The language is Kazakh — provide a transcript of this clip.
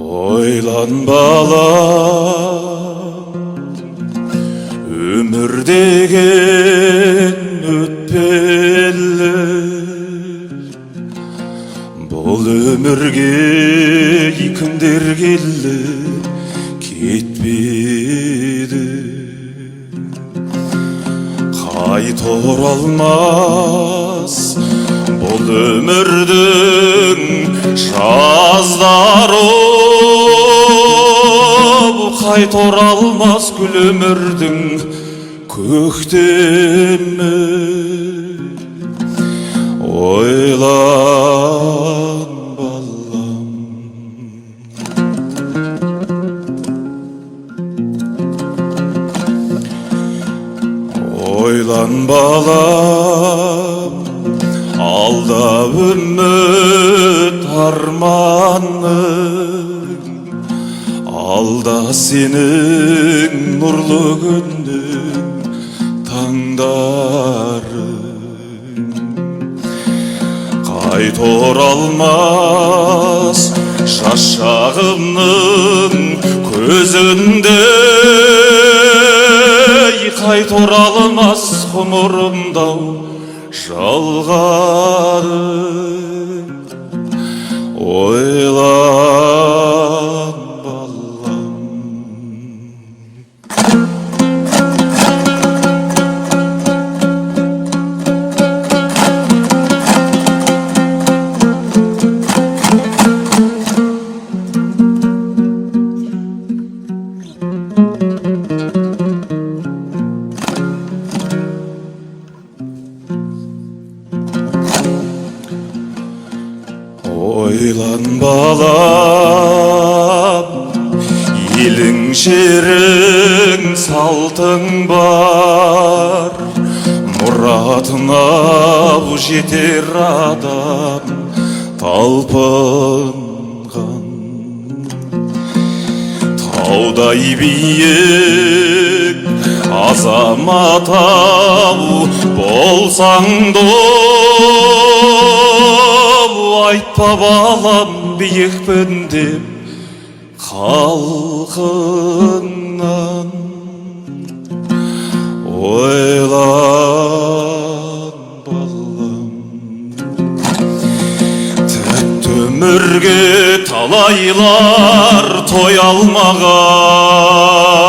Ойлан балам, өмір деген өтпелі. Бұл өмірге кімдер келді, кетпеді. Қайта оралмас бұл өмірдің жаздары. Қайта оралмас гүл өмірдің көктемі. Ойлан балам, ойлан балам, алда үміт арманың, алда сенің нұрлы күннің таңдары. Қайта оралмас шашағымның көзіндей, қайта оралмас ғұмырымдау жалғарым. Ойлан балам, ойлан балам, елің жерің салтың бар, мұратына жетер адам талпынған. Таудай биік азамат ау болсаң да, айтпа балам биікпін деп халқыңнан. Ойлан балам, тәтті өмірге талайлар той алмаған.